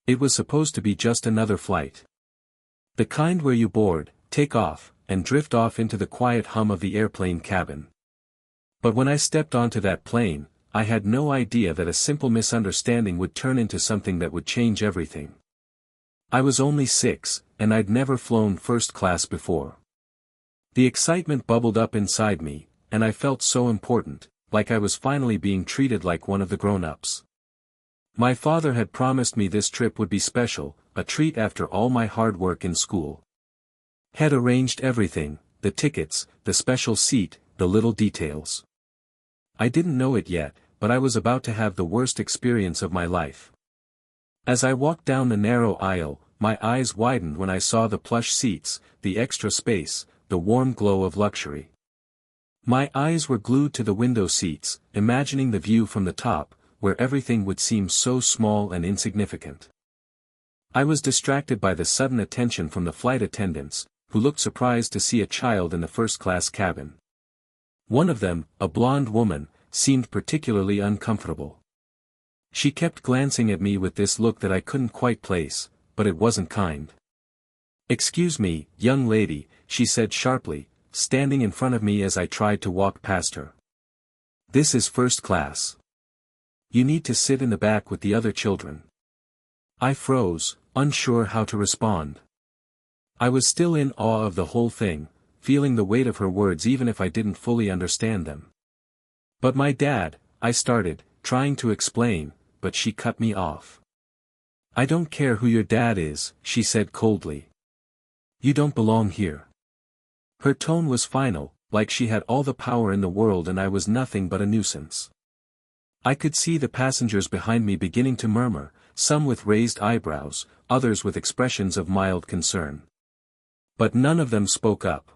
It was supposed to be just another flight. The kind where you board, take off, and drift off into the quiet hum of the airplane cabin. But when I stepped onto that plane, I had no idea that a simple misunderstanding would turn into something that would change everything. I was only 6, and I'd never flown first class before. The excitement bubbled up inside me, and I felt so important, like I was finally being treated like one of the grown-ups. My father had promised me this trip would be special, a treat after all my hard work in school. Had arranged everything, the tickets, the special seat, the little details. I didn't know it yet, but I was about to have the worst experience of my life. As I walked down the narrow aisle, my eyes widened when I saw the plush seats, the extra space, the warm glow of luxury. My eyes were glued to the window seats, imagining the view from the top, where everything would seem so small and insignificant. I was distracted by the sudden attention from the flight attendants, who looked surprised to see a child in the first-class cabin. One of them, a blonde woman, seemed particularly uncomfortable. She kept glancing at me with this look that I couldn't quite place, but it wasn't kind. "Excuse me, young lady," she said sharply, standing in front of me as I tried to walk past her. "This is first class. You need to sit in the back with the other children." I froze, unsure how to respond. I was still in awe of the whole thing, feeling the weight of her words even if I didn't fully understand them. "But my dad," I started, trying to explain, but she cut me off. "I don't care who your dad is," she said coldly. "You don't belong here." Her tone was final, like she had all the power in the world and I was nothing but a nuisance. I could see the passengers behind me beginning to murmur, some with raised eyebrows, others with expressions of mild concern. But none of them spoke up.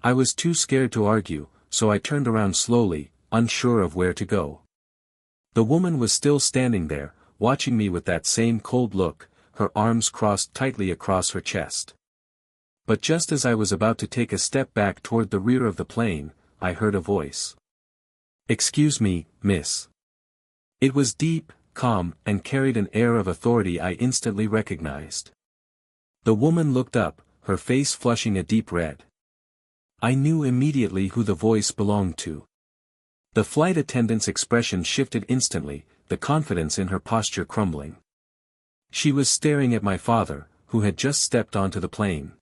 I was too scared to argue, so I turned around slowly, unsure of where to go. The woman was still standing there, watching me with that same cold look, her arms crossed tightly across her chest. But just as I was about to take a step back toward the rear of the plane, I heard a voice. "Excuse me, miss." It was deep, calm, and carried an air of authority I instantly recognized. The woman looked up, her face flushing a deep red. I knew immediately who the voice belonged to. The flight attendant's expression shifted instantly, the confidence in her posture crumbling. She was staring at my father, who had just stepped onto the plane.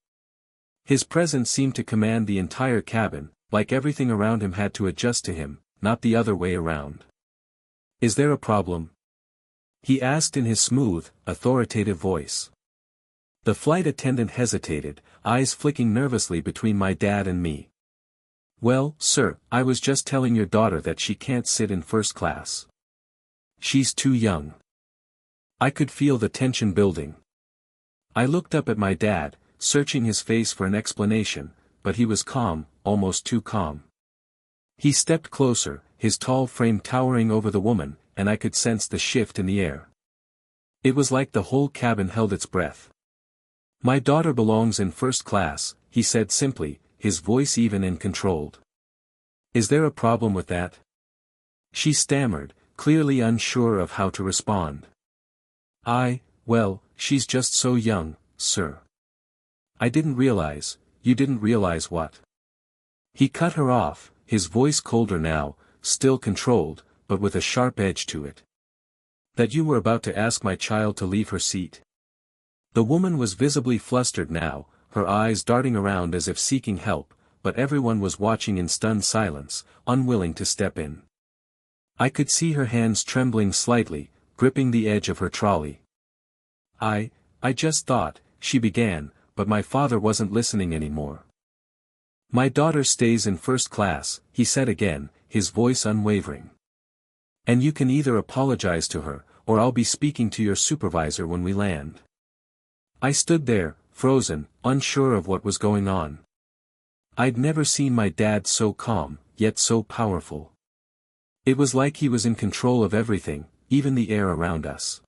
His presence seemed to command the entire cabin, like everything around him had to adjust to him, not the other way around. "Is there a problem?" he asked in his smooth, authoritative voice. The flight attendant hesitated, eyes flicking nervously between my dad and me. "Well, sir, I was just telling your daughter that she can't sit in first class. She's too young." I could feel the tension building. I looked up at my dad, searching his face for an explanation, but he was calm, almost too calm. He stepped closer, his tall frame towering over the woman, and I could sense the shift in the air. It was like the whole cabin held its breath. "My daughter belongs in first class," he said simply, his voice even and controlled. "Is there a problem with that?" She stammered, clearly unsure of how to respond. Well, she's just so young, sir." "I didn't realize." "You didn't realize what?" He cut her off, his voice colder now, still controlled, but with a sharp edge to it. "That you were about to ask my child to leave her seat." The woman was visibly flustered now, her eyes darting around as if seeking help, but everyone was watching in stunned silence, unwilling to step in. I could see her hands trembling slightly, gripping the edge of her trolley. I just thought," she began, but my father wasn't listening anymore. "My daughter stays in first class," he said again, his voice unwavering. "And you can either apologize to her, or I'll be speaking to your supervisor when we land." I stood there, frozen, unsure of what was going on. I'd never seen my dad so calm, yet so powerful. It was like he was in control of everything, even the air around us.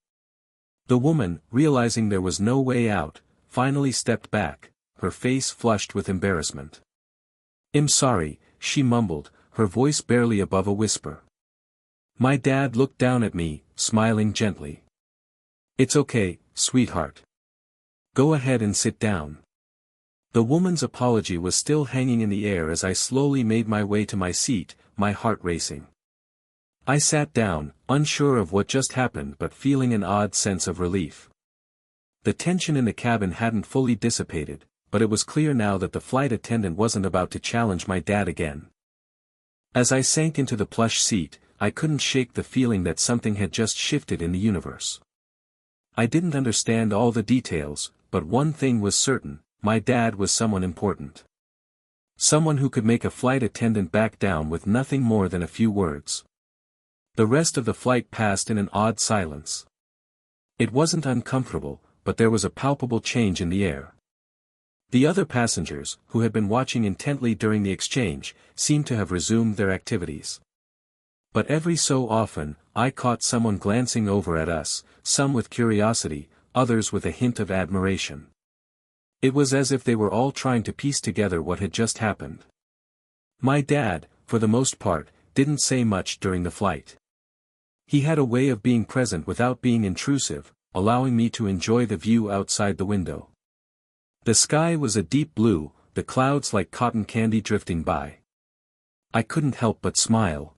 The woman, realizing there was no way out, finally stepped back, her face flushed with embarrassment. "I'm sorry," she mumbled, her voice barely above a whisper. My dad looked down at me, smiling gently. "It's okay, sweetheart. Go ahead and sit down." The woman's apology was still hanging in the air as I slowly made my way to my seat, my heart racing. I sat down, unsure of what just happened but feeling an odd sense of relief. The tension in the cabin hadn't fully dissipated, but it was clear now that the flight attendant wasn't about to challenge my dad again. As I sank into the plush seat, I couldn't shake the feeling that something had just shifted in the universe. I didn't understand all the details, but one thing was certain: my dad was someone important. Someone who could make a flight attendant back down with nothing more than a few words. The rest of the flight passed in an odd silence. It wasn't uncomfortable, but there was a palpable change in the air. The other passengers, who had been watching intently during the exchange, seemed to have resumed their activities. But every so often, I caught someone glancing over at us, some with curiosity, others with a hint of admiration. It was as if they were all trying to piece together what had just happened. My dad, for the most part, didn't say much during the flight. He had a way of being present without being intrusive, allowing me to enjoy the view outside the window. The sky was a deep blue, the clouds like cotton candy drifting by. I couldn't help but smile.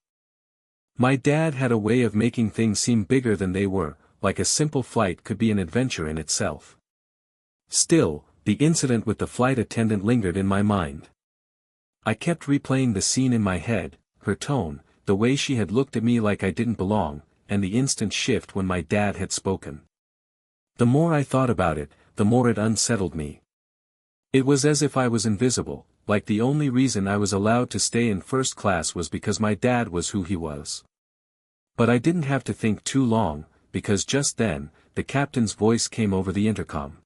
My dad had a way of making things seem bigger than they were, like a simple flight could be an adventure in itself. Still, the incident with the flight attendant lingered in my mind. I kept replaying the scene in my head, her tone, the way she had looked at me like I didn't belong, and the instant shift when my dad had spoken. The more I thought about it, the more it unsettled me. It was as if I was invisible, like the only reason I was allowed to stay in first class was because my dad was who he was. But I didn't have to think too long, because just then, the captain's voice came over the intercom.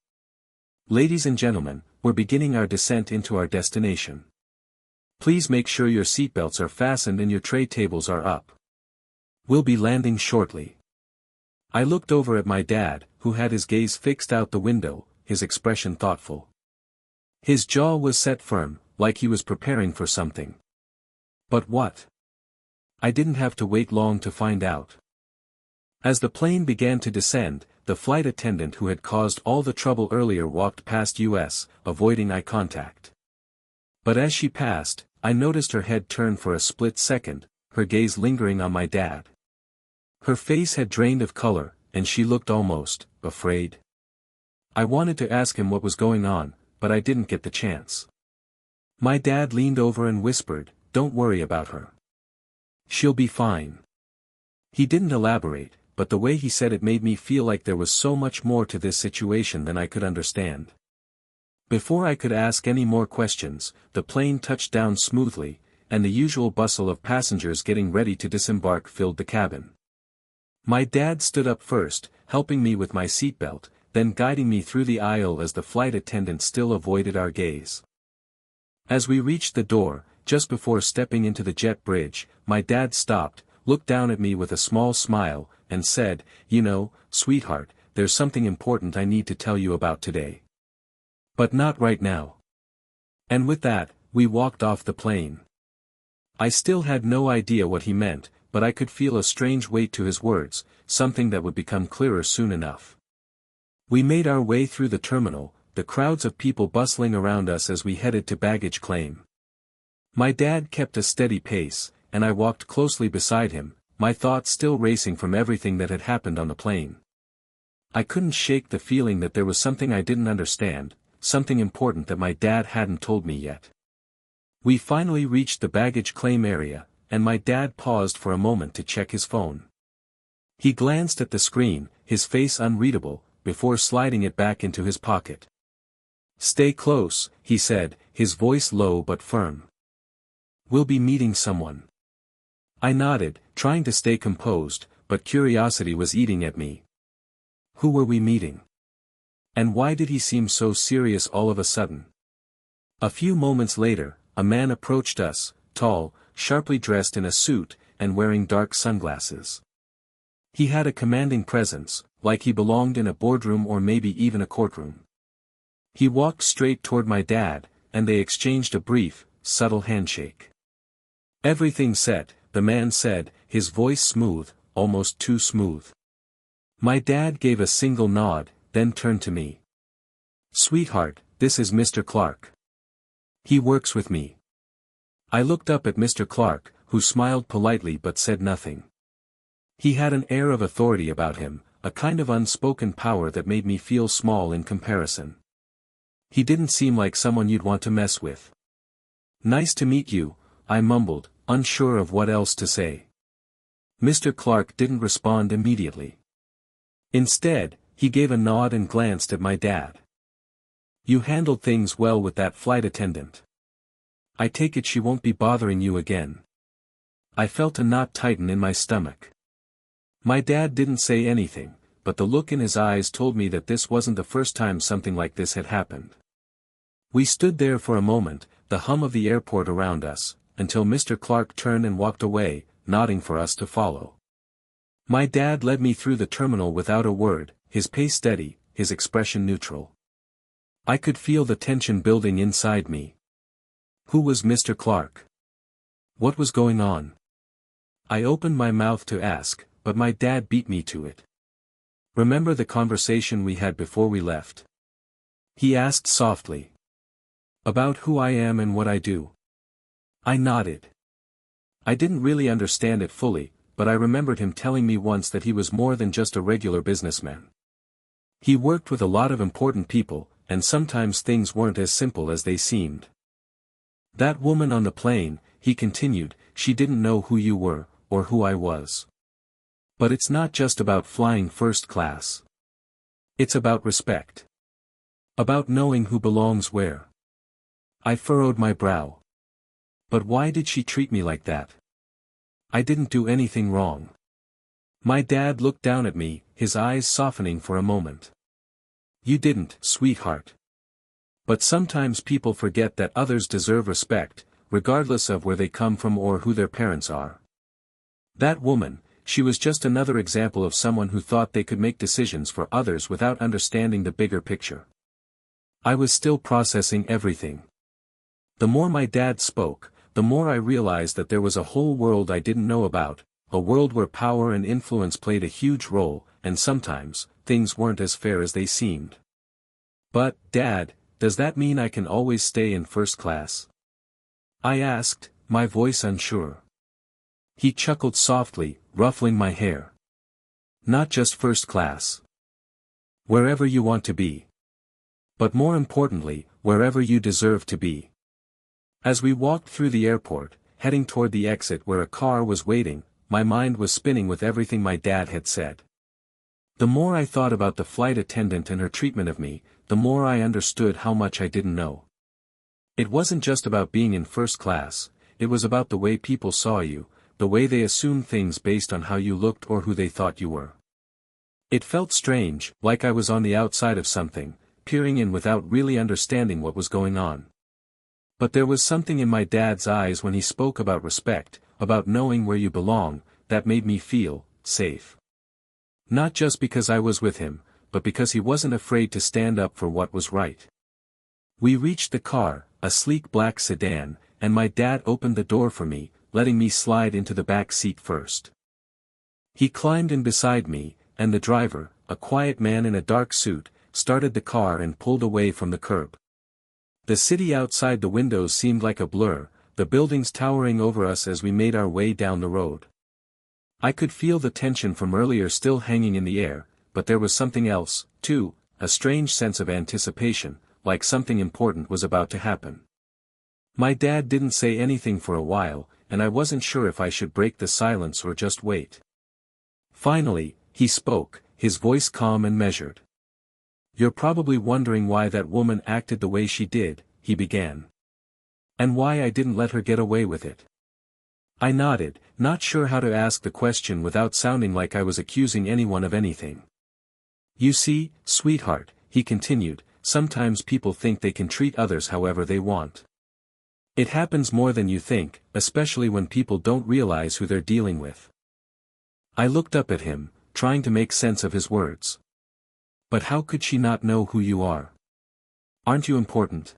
"Ladies and gentlemen, we're beginning our descent into our destination. Please make sure your seatbelts are fastened and your tray tables are up. We'll be landing shortly." I looked over at my dad, who had his gaze fixed out the window, his expression thoughtful. His jaw was set firm, like he was preparing for something. But what? I didn't have to wait long to find out. As the plane began to descend, the flight attendant who had caused all the trouble earlier walked past us, avoiding eye contact. But as she passed, I noticed her head turn for a split second, her gaze lingering on my dad. Her face had drained of color, and she looked almost afraid. I wanted to ask him what was going on, but I didn't get the chance. My dad leaned over and whispered, "Don't worry about her. She'll be fine." He didn't elaborate, but the way he said it made me feel like there was so much more to this situation than I could understand. Before I could ask any more questions, the plane touched down smoothly, and the usual bustle of passengers getting ready to disembark filled the cabin. My dad stood up first, helping me with my seatbelt, then guiding me through the aisle as the flight attendant still avoided our gaze. As we reached the door, just before stepping into the jet bridge, my dad stopped, looked down at me with a small smile, and said, "You know, sweetheart, there's something important I need to tell you about today. But not right now." And with that, we walked off the plane. I still had no idea what he meant, but I could feel a strange weight to his words, something that would become clearer soon enough. We made our way through the terminal, the crowds of people bustling around us as we headed to baggage claim. My dad kept a steady pace, and I walked closely beside him, my thoughts still racing from everything that had happened on the plane. I couldn't shake the feeling that there was something I didn't understand, something important that my dad hadn't told me yet. We finally reached the baggage claim area, and my dad paused for a moment to check his phone. He glanced at the screen, his face unreadable, before sliding it back into his pocket. "Stay close," he said, his voice low but firm. "We'll be meeting someone." I nodded, trying to stay composed, but curiosity was eating at me. Who were we meeting? And why did he seem so serious all of a sudden? A few moments later, a man approached us, tall, sharply dressed in a suit, and wearing dark sunglasses. He had a commanding presence, like he belonged in a boardroom or maybe even a courtroom. He walked straight toward my dad, and they exchanged a brief, subtle handshake. "Everything set," the man said, his voice smooth, almost too smooth. My dad gave a single nod, then turned to me. "Sweetheart, this is Mr. Clark. He works with me." I looked up at Mr. Clark, who smiled politely but said nothing. He had an air of authority about him, a kind of unspoken power that made me feel small in comparison. He didn't seem like someone you'd want to mess with. "Nice to meet you," I mumbled, unsure of what else to say. Mr. Clark didn't respond immediately. Instead, he gave a nod and glanced at my dad. "You handled things well with that flight attendant. I take it she won't be bothering you again." I felt a knot tighten in my stomach. My dad didn't say anything, but the look in his eyes told me that this wasn't the first time something like this had happened. We stood there for a moment, the hum of the airport around us, until Mr. Clark turned and walked away, nodding for us to follow. My dad led me through the terminal without a word, his pace steady, his expression neutral. I could feel the tension building inside me. Who was Mr. Clark? What was going on? I opened my mouth to ask, but my dad beat me to it. "Remember the conversation we had before we left?" he asked softly. "About who I am and what I do?" I nodded. I didn't really understand it fully, but I remembered him telling me once that he was more than just a regular businessman. He worked with a lot of important people, and sometimes things weren't as simple as they seemed. "That woman on the plane," he continued, "she didn't know who you were, or who I was. But it's not just about flying first class. It's about respect. About knowing who belongs where." I furrowed my brow. But why did she treat me like that? I didn't do anything wrong. My dad looked down at me, his eyes softening for a moment. "You didn't, sweetheart. But sometimes people forget that others deserve respect, regardless of where they come from or who their parents are. That woman, she was just another example of someone who thought they could make decisions for others without understanding the bigger picture." I was still processing everything. The more my dad spoke, the more I realized that there was a whole world I didn't know about, a world where power and influence played a huge role, and sometimes, things weren't as fair as they seemed. "But, Dad, does that mean I can always stay in first class?" I asked, my voice unsure. He chuckled softly, ruffling my hair. "Not just first class. Wherever you want to be. But more importantly, wherever you deserve to be." As we walked through the airport, heading toward the exit where a car was waiting, my mind was spinning with everything my dad had said. The more I thought about the flight attendant and her treatment of me, the more I understood how much I didn't know. It wasn't just about being in first class, it was about the way people saw you, the way they assumed things based on how you looked or who they thought you were. It felt strange, like I was on the outside of something, peering in without really understanding what was going on. But there was something in my dad's eyes when he spoke about respect, about knowing where you belong, that made me feel safe. Not just because I was with him, but because he wasn't afraid to stand up for what was right. We reached the car, a sleek black sedan, and my dad opened the door for me, letting me slide into the back seat first. He climbed in beside me, and the driver, a quiet man in a dark suit, started the car and pulled away from the curb. The city outside the windows seemed like a blur, the buildings towering over us as we made our way down the road. I could feel the tension from earlier still hanging in the air, but there was something else, too, a strange sense of anticipation, like something important was about to happen. My dad didn't say anything for a while, and I wasn't sure if I should break the silence or just wait. Finally, he spoke, his voice calm and measured. "You're probably wondering why that woman acted the way she did," he began. "And why I didn't let her get away with it." I nodded, not sure how to ask the question without sounding like I was accusing anyone of anything. "You see, sweetheart," he continued, "sometimes people think they can treat others however they want. It happens more than you think, especially when people don't realize who they're dealing with." I looked up at him, trying to make sense of his words. "But how could she not know who you are? Aren't you important?"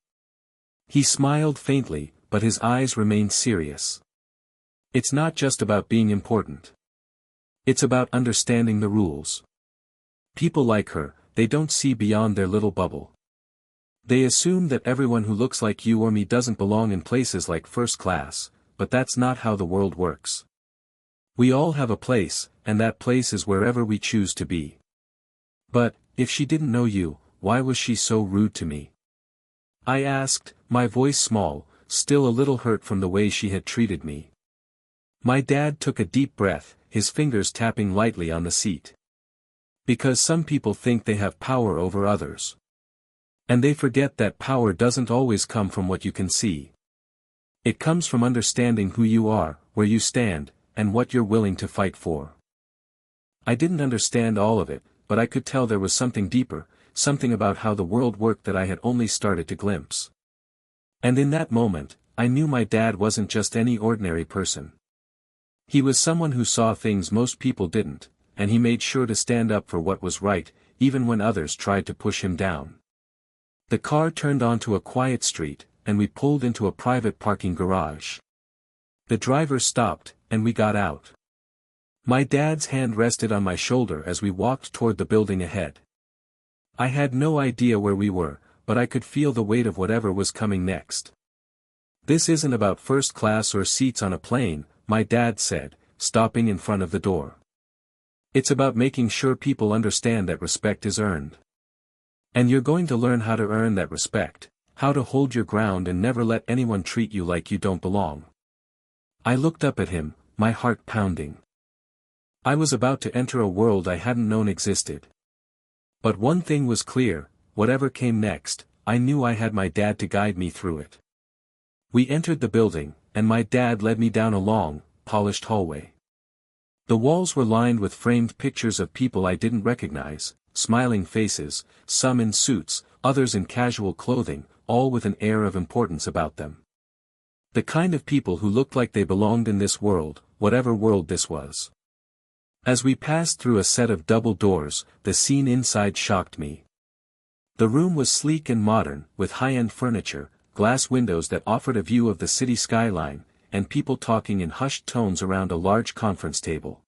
He smiled faintly, but his eyes remained serious. "It's not just about being important. It's about understanding the rules. People like her, they don't see beyond their little bubble. They assume that everyone who looks like you or me doesn't belong in places like first class, but that's not how the world works. We all have a place, and that place is wherever we choose to be. But, if she didn't know you, why was she so rude to me? I asked, my voice small, still a little hurt from the way she had treated me. My dad took a deep breath, his fingers tapping lightly on the seat. Because some people think they have power over others. And they forget that power doesn't always come from what you can see. It comes from understanding who you are, where you stand, and what you're willing to fight for. I didn't understand all of it, but I could tell there was something deeper, something about how the world worked that I had only started to glimpse. And in that moment, I knew my dad wasn't just any ordinary person. He was someone who saw things most people didn't, and he made sure to stand up for what was right, even when others tried to push him down. The car turned onto a quiet street, and we pulled into a private parking garage. The driver stopped, and we got out. My dad's hand rested on my shoulder as we walked toward the building ahead. I had no idea where we were, but I could feel the weight of whatever was coming next. This isn't about first class or seats on a plane, my dad said, stopping in front of the door. It's about making sure people understand that respect is earned. And you're going to learn how to earn that respect, how to hold your ground and never let anyone treat you like you don't belong. I looked up at him, my heart pounding. I was about to enter a world I hadn't known existed. But one thing was clear, whatever came next, I knew I had my dad to guide me through it. We entered the building, and my dad led me down a long, polished hallway. The walls were lined with framed pictures of people I didn't recognize, smiling faces, some in suits, others in casual clothing, all with an air of importance about them. The kind of people who looked like they belonged in this world, whatever world this was. As we passed through a set of double doors, the scene inside shocked me. The room was sleek and modern, with high-end furniture, glass windows that offered a view of the city skyline, and people talking in hushed tones around a large conference table.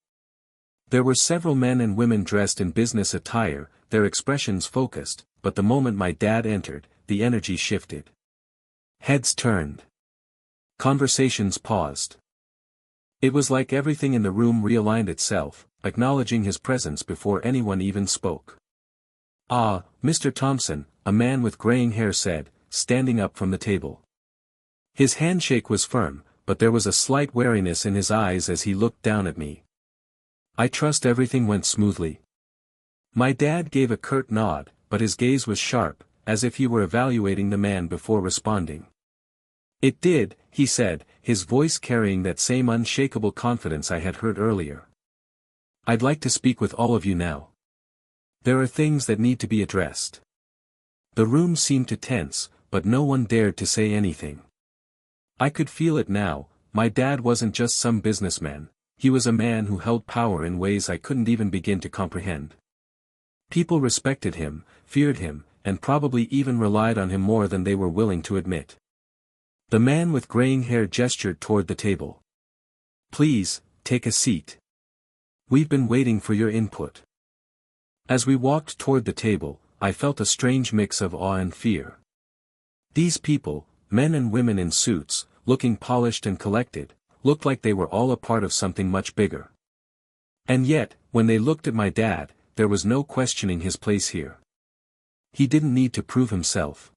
There were several men and women dressed in business attire, their expressions focused, but the moment my dad entered, the energy shifted. Heads turned. Conversations paused. It was like everything in the room realigned itself, acknowledging his presence before anyone even spoke. "Ah, Mr. Thompson," a man with graying hair said, standing up from the table. His handshake was firm, but there was a slight wariness in his eyes as he looked down at me. "I trust everything went smoothly." My dad gave a curt nod, but his gaze was sharp, as if he were evaluating the man before responding. "It did," he said, his voice carrying that same unshakable confidence I had heard earlier. "I'd like to speak with all of you now. There are things that need to be addressed." The room seemed to tense, but no one dared to say anything. I could feel it now, my dad wasn't just some businessman, he was a man who held power in ways I couldn't even begin to comprehend. People respected him, feared him, and probably even relied on him more than they were willing to admit. The man with graying hair gestured toward the table. "Please, take a seat. We've been waiting for your input." As we walked toward the table, I felt a strange mix of awe and fear. These people, men and women in suits, looking polished and collected, looked like they were all a part of something much bigger. And yet, when they looked at my dad, there was no questioning his place here. He didn't need to prove himself.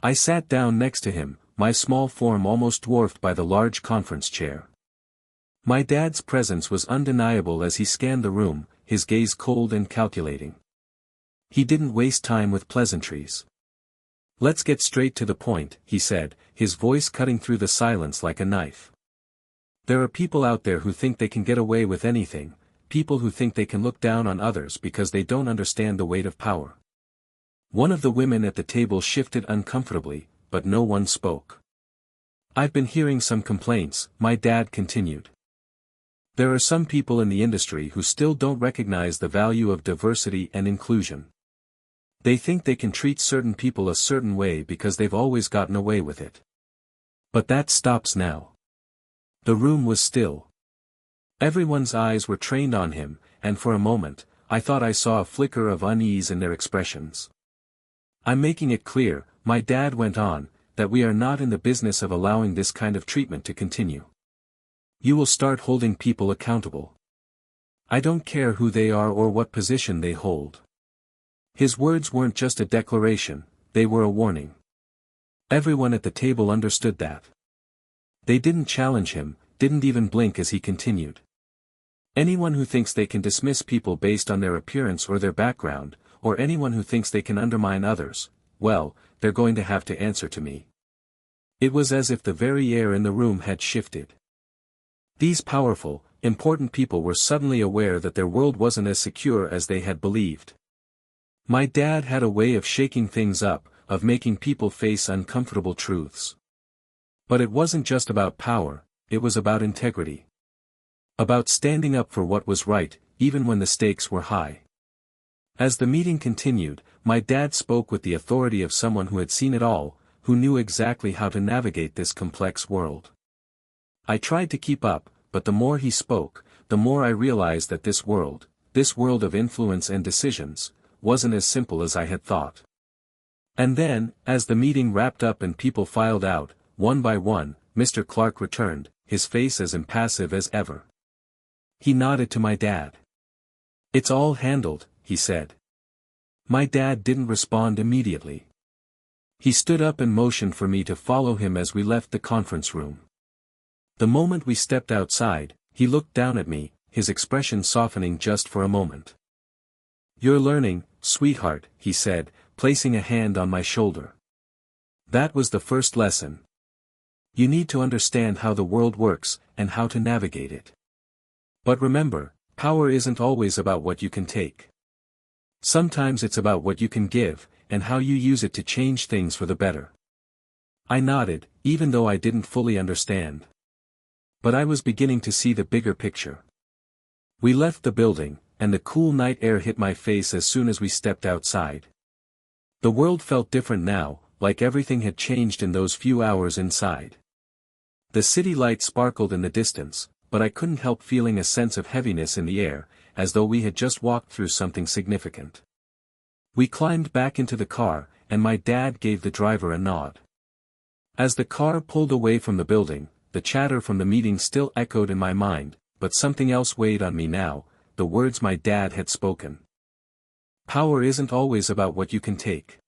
I sat down next to him, my small form almost dwarfed by the large conference chair. My dad's presence was undeniable as he scanned the room, his gaze cold and calculating. He didn't waste time with pleasantries. "Let's get straight to the point," he said, his voice cutting through the silence like a knife. "There are people out there who think they can get away with anything, people who think they can look down on others because they don't understand the weight of power." One of the women at the table shifted uncomfortably, but no one spoke. "I've been hearing some complaints," my dad continued. "There are some people in the industry who still don't recognize the value of diversity and inclusion. They think they can treat certain people a certain way because they've always gotten away with it. But that stops now." The room was still. Everyone's eyes were trained on him, and for a moment, I thought I saw a flicker of unease in their expressions. "I'm making it clear," my dad went on, "that we are not in the business of allowing this kind of treatment to continue. You will start holding people accountable. I don't care who they are or what position they hold." His words weren't just a declaration, they were a warning. Everyone at the table understood that. They didn't challenge him, didn't even blink as he continued. "Anyone who thinks they can dismiss people based on their appearance or their background, or anyone who thinks they can undermine others, well, they're going to have to answer to me." It was as if the very air in the room had shifted. These powerful, important people were suddenly aware that their world wasn't as secure as they had believed. My dad had a way of shaking things up, of making people face uncomfortable truths. But it wasn't just about power, it was about integrity. About standing up for what was right, even when the stakes were high. As the meeting continued, my dad spoke with the authority of someone who had seen it all, who knew exactly how to navigate this complex world. I tried to keep up, but the more he spoke, the more I realized that this world of influence and decisions, wasn't as simple as I had thought. And then, as the meeting wrapped up and people filed out, one by one, Mr. Clark returned, his face as impassive as ever. He nodded to my dad. "It's all handled," he said. My dad didn't respond immediately. He stood up and motioned for me to follow him as we left the conference room. The moment we stepped outside, he looked down at me, his expression softening just for a moment. "You're learning, sweetheart," he said, placing a hand on my shoulder. "That was the first lesson. You need to understand how the world works, and how to navigate it. But remember, power isn't always about what you can take. Sometimes it's about what you can give, and how you use it to change things for the better." I nodded, even though I didn't fully understand. But I was beginning to see the bigger picture. We left the building, and the cool night air hit my face as soon as we stepped outside. The world felt different now, like everything had changed in those few hours inside. The city lights sparkled in the distance, but I couldn't help feeling a sense of heaviness in the air, as though we had just walked through something significant. We climbed back into the car, and my dad gave the driver a nod. As the car pulled away from the building, the chatter from the meeting still echoed in my mind, but something else weighed on me now, the words my dad had spoken. Power isn't always about what you can take.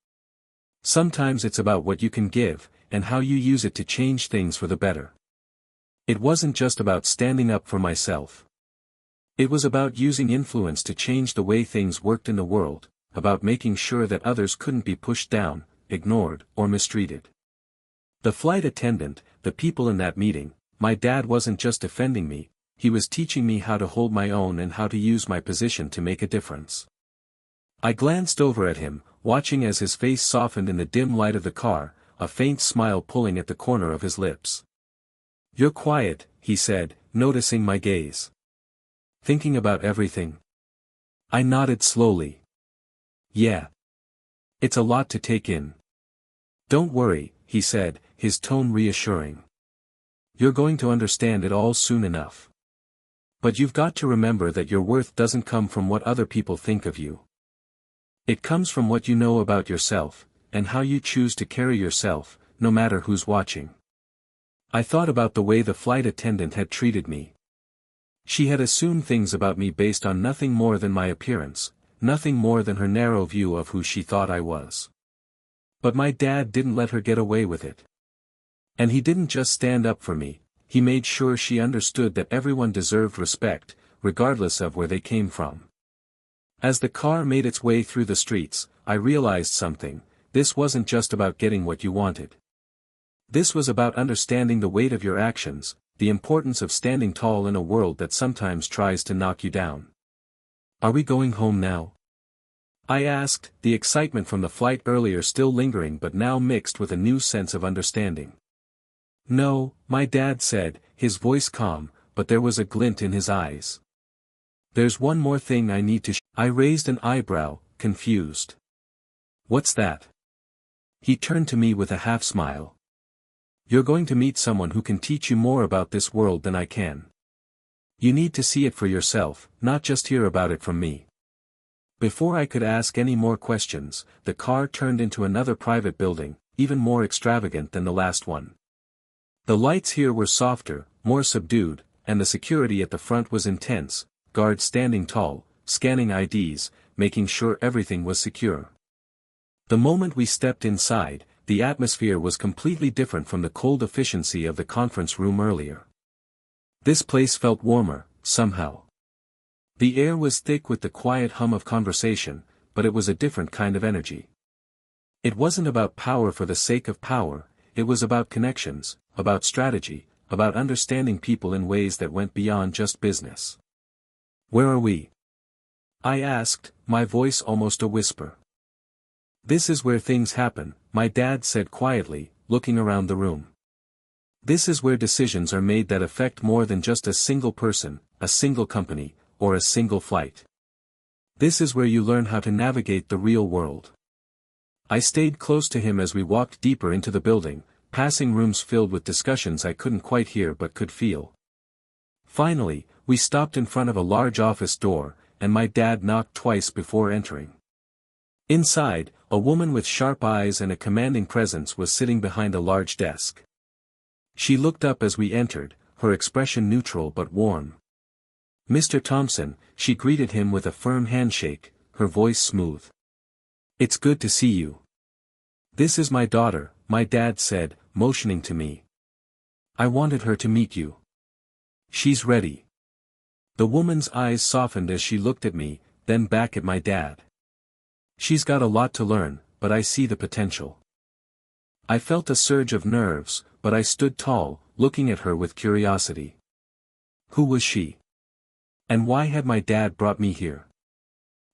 Sometimes it's about what you can give, and how you use it to change things for the better. It wasn't just about standing up for myself. It was about using influence to change the way things worked in the world, about making sure that others couldn't be pushed down, ignored, or mistreated. The flight attendant, the people in that meeting, my dad wasn't just defending me, he was teaching me how to hold my own and how to use my position to make a difference. I glanced over at him, watching as his face softened in the dim light of the car, a faint smile pulling at the corner of his lips. "You're quiet," he said, noticing my gaze. "Thinking about everything?" I nodded slowly. "Yeah. It's a lot to take in." "Don't worry," he said, his tone reassuring. "You're going to understand it all soon enough. But you've got to remember that your worth doesn't come from what other people think of you. It comes from what you know about yourself, and how you choose to carry yourself, no matter who's watching." I thought about the way the flight attendant had treated me. She had assumed things about me based on nothing more than my appearance, nothing more than her narrow view of who she thought I was. But my dad didn't let her get away with it. And he didn't just stand up for me, he made sure she understood that everyone deserved respect, regardless of where they came from. As the car made its way through the streets, I realized something: this wasn't just about getting what you wanted. This was about understanding the weight of your actions, the importance of standing tall in a world that sometimes tries to knock you down. "Are we going home now?" I asked, the excitement from the flight earlier still lingering but now mixed with a new sense of understanding. "No," my dad said, his voice calm, but there was a glint in his eyes. "There's one more thing I need to I raised an eyebrow, confused. "What's that?" He turned to me with a half-smile. "You're going to meet someone who can teach you more about this world than I can. You need to see it for yourself, not just hear about it from me." Before I could ask any more questions, the car turned into another private building, even more extravagant than the last one. The lights here were softer, more subdued, and the security at the front was intense, guards standing tall, scanning IDs, making sure everything was secure. The moment we stepped inside, the atmosphere was completely different from the cold efficiency of the conference room earlier. This place felt warmer, somehow. The air was thick with the quiet hum of conversation, but it was a different kind of energy. It wasn't about power for the sake of power, it was about connections, about strategy, about understanding people in ways that went beyond just business. "Where are we?" I asked, my voice almost a whisper. "This is where things happen," my dad said quietly, looking around the room. "This is where decisions are made that affect more than just a single person, a single company, or a single flight. This is where you learn how to navigate the real world." I stayed close to him as we walked deeper into the building, passing rooms filled with discussions I couldn't quite hear but could feel. Finally, we stopped in front of a large office door, and my dad knocked twice before entering. Inside, a woman with sharp eyes and a commanding presence was sitting behind a large desk. She looked up as we entered, her expression neutral but warm. "Mr. Thompson," she greeted him with a firm handshake, her voice smooth. "It's good to see you." "This is my daughter," my dad said, motioning to me. "I wanted her to meet you. She's ready." The woman's eyes softened as she looked at me, then back at my dad. "She's got a lot to learn, but I see the potential." I felt a surge of nerves, but I stood tall, looking at her with curiosity. Who was she? And why had my dad brought me here?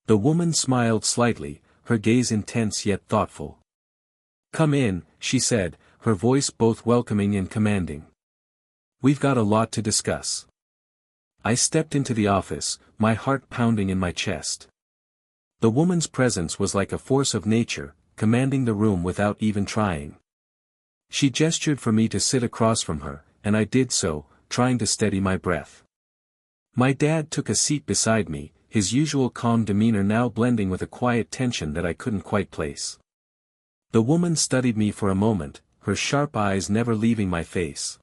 The woman smiled slightly, her gaze intense yet thoughtful. "Come in," she said, her voice both welcoming and commanding. "We've got a lot to discuss." I stepped into the office, my heart pounding in my chest. The woman's presence was like a force of nature, commanding the room without even trying. She gestured for me to sit across from her, and I did so, trying to steady my breath. My dad took a seat beside me, his usual calm demeanor now blending with a quiet tension that I couldn't quite place. The woman studied me for a moment, her sharp eyes never leaving my face.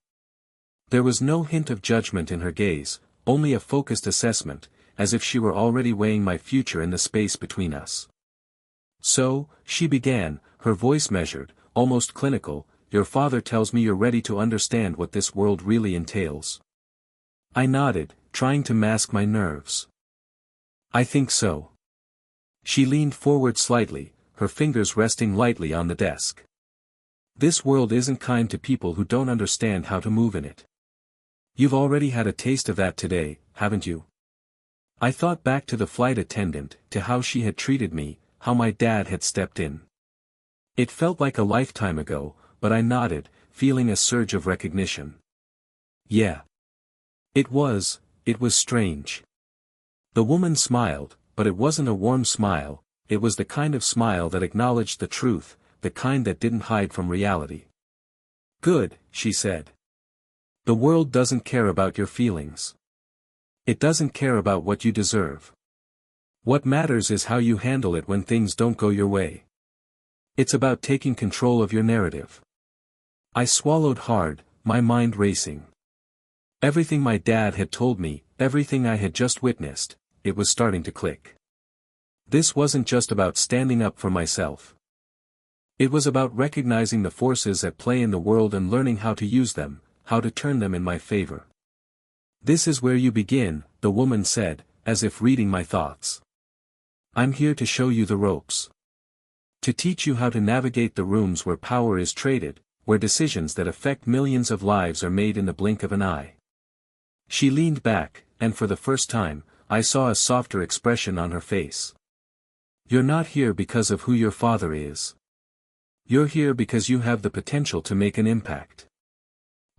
There was no hint of judgment in her gaze, only a focused assessment, as if she were already weighing my future in the space between us. "So," she began, her voice measured, almost clinical, "your father tells me you're ready to understand what this world really entails." I nodded, trying to mask my nerves. "I think so." She leaned forward slightly, her fingers resting lightly on the desk. "This world isn't kind to people who don't understand how to move in it. You've already had a taste of that today, haven't you?" I thought back to the flight attendant, to how she had treated me, how my dad had stepped in. It felt like a lifetime ago, but I nodded, feeling a surge of recognition. Yeah. It was strange. The woman smiled, but it wasn't a warm smile, it was the kind of smile that acknowledged the truth, the kind that didn't hide from reality. "Good," she said. "The world doesn't care about your feelings. It doesn't care about what you deserve. What matters is how you handle it when things don't go your way. It's about taking control of your narrative." I swallowed hard, my mind racing. Everything my dad had told me, everything I had just witnessed, it was starting to click. This wasn't just about standing up for myself. It was about recognizing the forces at play in the world and learning how to use them, how to turn them in my favor. "This is where you begin," the woman said, as if reading my thoughts. "I'm here to show you the ropes. To teach you how to navigate the rooms where power is traded, where decisions that affect millions of lives are made in the blink of an eye." She leaned back, and for the first time, I saw a softer expression on her face. "You're not here because of who your father is. You're here because you have the potential to make an impact.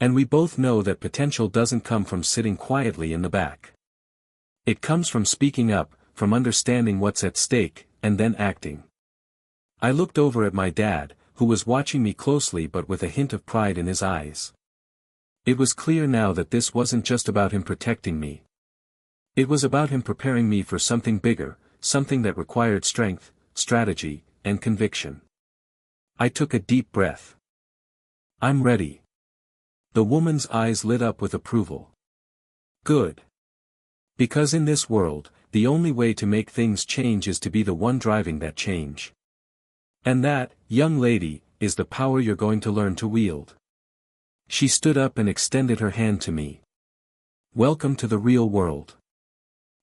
And we both know that potential doesn't come from sitting quietly in the back. It comes from speaking up, from understanding what's at stake, and then acting." I looked over at my dad, who was watching me closely but with a hint of pride in his eyes. It was clear now that this wasn't just about him protecting me. It was about him preparing me for something bigger, something that required strength, strategy, and conviction. I took a deep breath. I'm ready. The woman's eyes lit up with approval. Good. Because in this world, the only way to make things change is to be the one driving that change. And that, young lady, is the power you're going to learn to wield. She stood up and extended her hand to me. Welcome to the real world.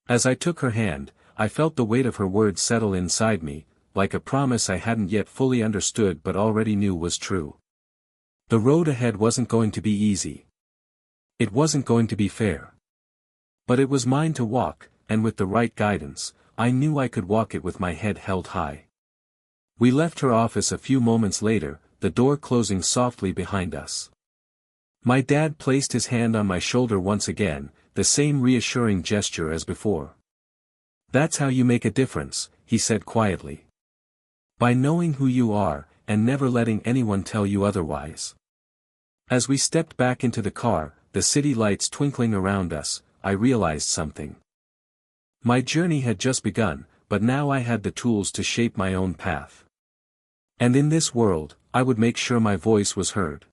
As I took her hand, I felt the weight of her words settle inside me, like a promise I hadn't yet fully understood but already knew was true. The road ahead wasn't going to be easy. It wasn't going to be fair. But it was mine to walk, and with the right guidance, I knew I could walk it with my head held high. We left her office a few moments later, the door closing softly behind us. My dad placed his hand on my shoulder once again, the same reassuring gesture as before. That's how you make a difference, he said quietly. By knowing who you are, and never letting anyone tell you otherwise. As we stepped back into the car, the city lights twinkling around us, I realized something. My journey had just begun, but now I had the tools to shape my own path. And in this world, I would make sure my voice was heard.